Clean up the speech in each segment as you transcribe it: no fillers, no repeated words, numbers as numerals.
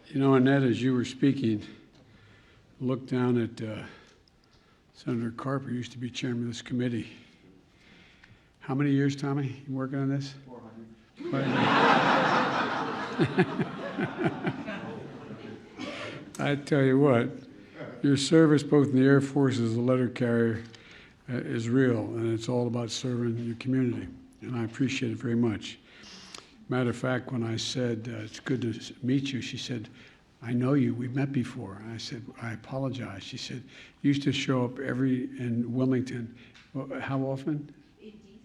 You know, Annette, as you were speaking, look down at Senator Carper, who used to be chairman of this committee. How many years, Tommy, you working on this? 400. I tell you what, your service both in the Air Force as a letter carrier is real, and it's all about serving your community, and I appreciate it very much. Matter of fact, when I said, it's good to meet you, she said, I know you, we've met before. And I said, I apologize. She said, you used to show up in Wilmington. Well, how often? In D.C.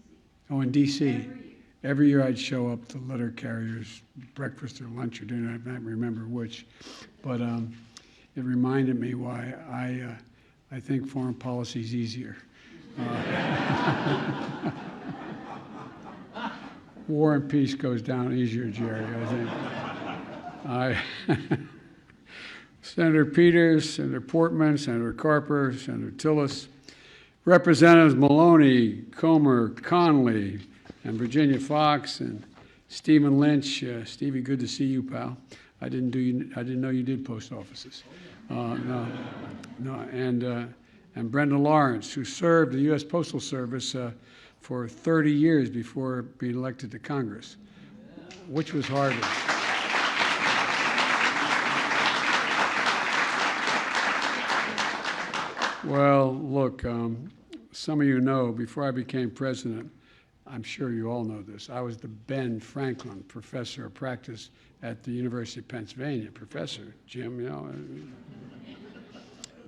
Oh, in D.C. Every year. Every year I'd show up to letter carriers, breakfast or lunch or dinner, I can't remember which. But it reminded me why I think foreign policy is easier. War and peace goes down easier, Jerry, I think. Senator Peters, Senator Portman, Senator Carper, Senator Tillis, Representatives Maloney, Comer, Conley, and Virginia Fox, and Stephen Lynch. Stevie, good to see you, pal. I didn't know you did post offices. And Brenda Lawrence, who served the U.S. Postal Service for 30 years before being elected to Congress. Which was harder? Well, look, some of you know, before I became president, I'm sure you all know this, I was the Ben Franklin Professor of Practice at the University of Pennsylvania. Professor, Jim, you know.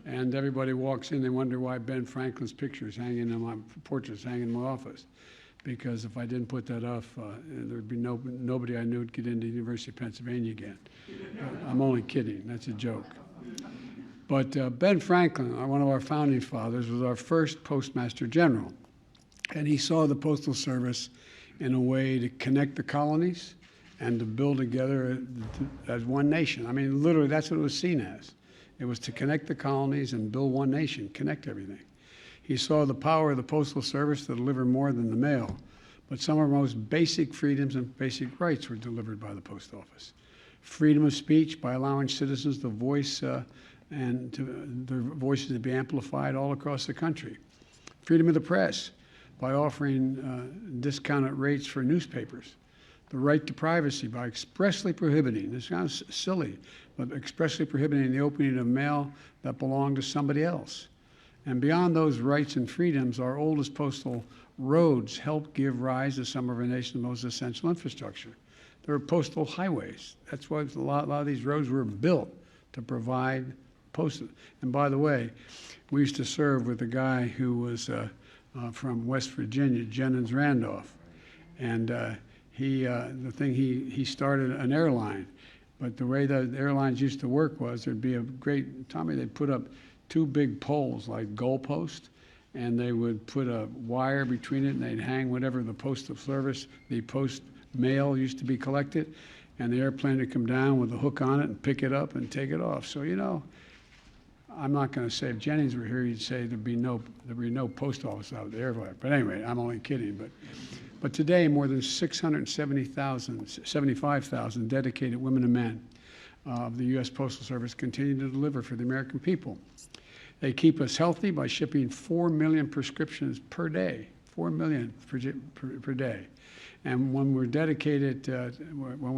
And everybody walks in, they wonder why Ben Franklin's picture is hanging in my portrait's hanging in my office. Because if I didn't put that up, there'd be nobody I knew would get into the University of Pennsylvania again. I'm only kidding, that's a joke. But Ben Franklin, one of our founding fathers, was our first Postmaster General. And he saw the Postal Service in a way to connect the colonies and to build together as one nation. I mean, literally, that's what it was seen as. It was to connect the colonies and build one nation, connect everything. He saw the power of the Postal Service to deliver more than the mail, but some of our most basic freedoms and basic rights were delivered by the Post Office. Freedom of speech by allowing citizens to voice and their voices to be amplified all across the country. Freedom of the press by offering discounted rates for newspapers. The right to privacy by expressly prohibiting, this sounds silly, but expressly prohibiting the opening of mail that belonged to somebody else. And beyond those rights and freedoms, our oldest postal roads helped give rise to some of our nation's most essential infrastructure. There were postal highways. That's why a lot of these roads were built to provide postal. And by the way, we used to serve with a guy who was from West Virginia, Jennings Randolph. And he started an airline. But the way the airlines used to work was there'd be a great, Tommy, they'd put up two big poles like goalposts, and they would put a wire between it, and they'd hang whatever the postal service, the post mail used to be collected, and the airplane would come down with a hook on it and pick it up and take it off. So, you know, I'm not going to say if Jennings were here, he'd say there'd be no post office out there. But anyway, I'm only kidding. But today, more than 75,000 dedicated women and men of the U.S. Postal Service continue to deliver for the American people. They keep us healthy by shipping 4 million prescriptions per day, 4 million per day. And when we're dedicated, when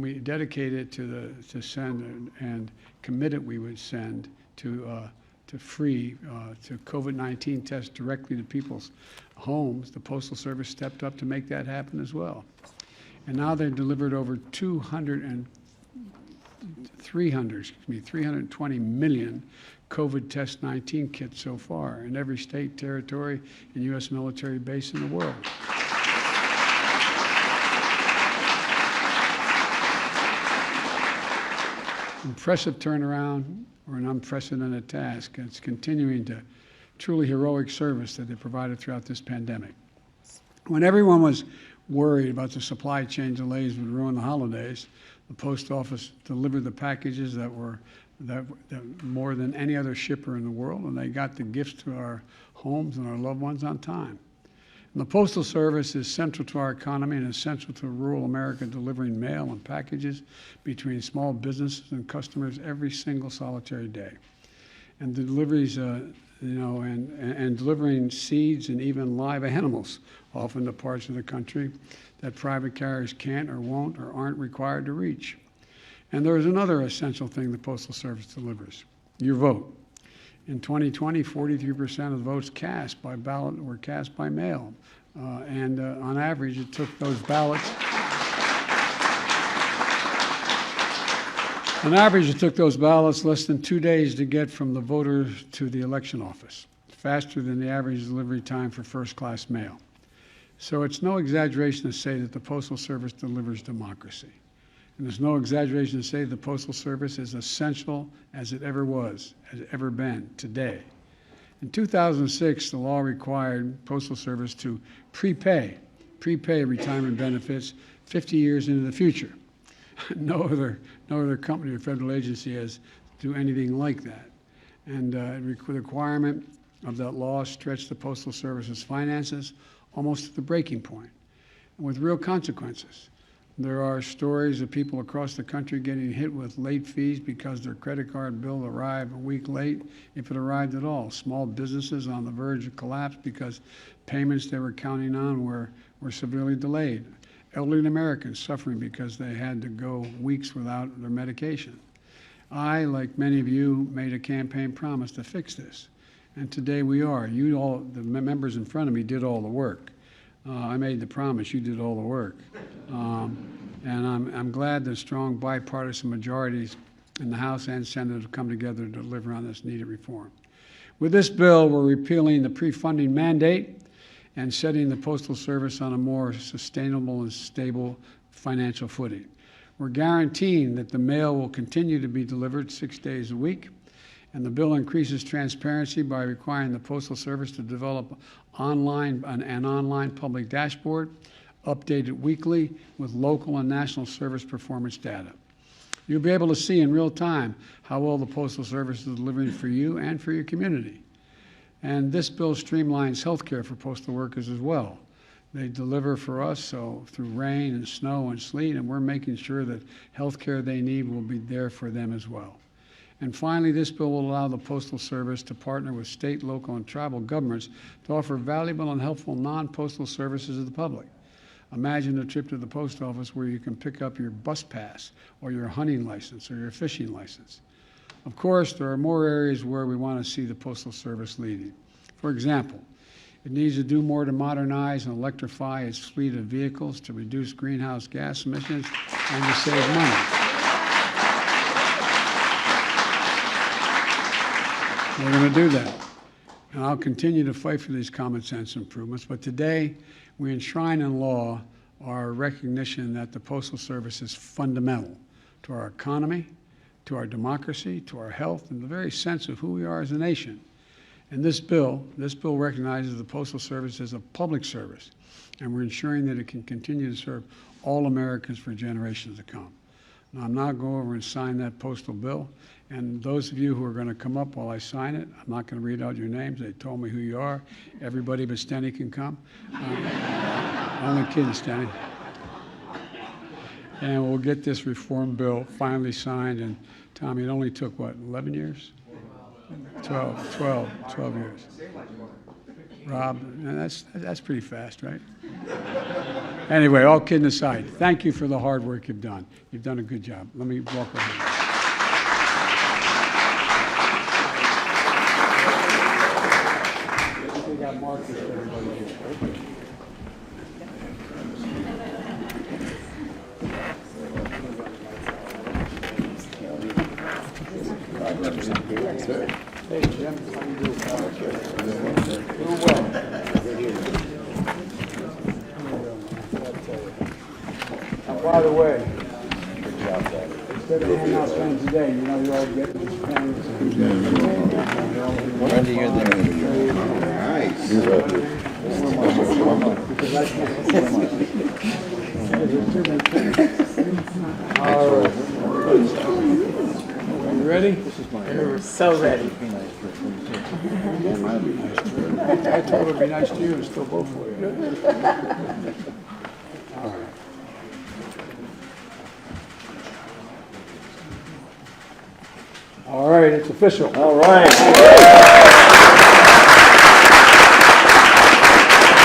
we dedicated to send and committed, we would send to COVID-19 tests directly to people's homes. The Postal Service stepped up to make that happen as well. And now they've delivered over 320 million COVID test 19 kits so far in every state, territory, and U.S. military base in the world. Impressive turnaround or an unprecedented task. It's continuing to truly heroic service that they provided throughout this pandemic. When everyone was worried about the supply chain delays would ruin the holidays, the Post Office delivered the packages that were more than any other shipper in the world, and they got the gifts to our homes and our loved ones on time. And the Postal Service is central to our economy and essential to rural America, delivering mail and packages between small businesses and customers every single solitary day. And the deliveries, and delivering seeds and even live animals, often to parts of the country that private carriers can't or won't or aren't required to reach. And there is another essential thing the Postal Service delivers: your vote. In 2020, 43% of the votes cast by ballot were cast by mail. On average, it took those ballots. On average, it took those ballots less than 2 days to get from the voter to the election office, faster than the average delivery time for first-class mail. So it's no exaggeration to say that the Postal Service delivers democracy. And there's no exaggeration to say the Postal Service is essential as it ever was, has ever been, today. In 2006, the law required Postal Service to prepay retirement benefits 50 years into the future. No other company or federal agency has do anything like that. And the requirement of that law stretched the Postal Service's finances almost to the breaking point, and with real consequences. There are stories of people across the country getting hit with late fees because their credit card bill arrived a week late, if it arrived at all. Small businesses on the verge of collapse because payments they were counting on were severely delayed. Elderly Americans suffering because they had to go weeks without their medication. I, like many of you, made a campaign promise to fix this. And today we are. You all, the members in front of me, did all the work. I made the promise, you did all the work. And I'm glad that strong bipartisan majorities in the House and Senate have come together to deliver on this needed reform. With this bill, we're repealing the pre-funding mandate and setting the Postal Service on a more sustainable and stable financial footing. We're guaranteeing that the mail will continue to be delivered 6 days a week, and the bill increases transparency by requiring the Postal Service to develop an online public dashboard, updated weekly with local and national service performance data. You'll be able to see in real time how well the Postal Service is delivering for you and for your community. And this bill streamlines health care for postal workers as well. They deliver for us so through rain and snow and sleet, and we're making sure that health care they need will be there for them as well. And finally, this bill will allow the Postal Service to partner with state, local, and tribal governments to offer valuable and helpful non-postal services to the public. Imagine a trip to the post office where you can pick up your bus pass or your hunting license or your fishing license. Of course, there are more areas where we want to see the Postal Service leading. For example, it needs to do more to modernize and electrify its fleet of vehicles to reduce greenhouse gas emissions and to save money. We're going to do that. And I'll continue to fight for these common sense improvements. But today, we enshrine in law our recognition that the Postal Service is fundamental to our economy, to our democracy, to our health, and the very sense of who we are as a nation. And this bill recognizes the Postal Service as a public service, and we're ensuring that it can continue to serve all Americans for generations to come. Now, I'm now going over and sign that postal bill. And those of you who are going to come up while I sign it, I'm not going to read out your names. They told me who you are. Everybody but Stenny can come. Only kidding, Stenny. And we'll get this reform bill finally signed. And Tommy, it only took, what, 11 years? 12 years. Rob, that's pretty fast, right? Anyway, all kidding aside, thank you for the hard work you've done. You've done a good job. Let me walk over. Hey, Jim, how you doing? Doing well. And by the way, instead of handing out pens today, you know, you all get these pens. When do you get there? Nice. All right. You ready? We're so ready. I told her it'd be nice to you and still vote for you. All right. All right, it's official. All right.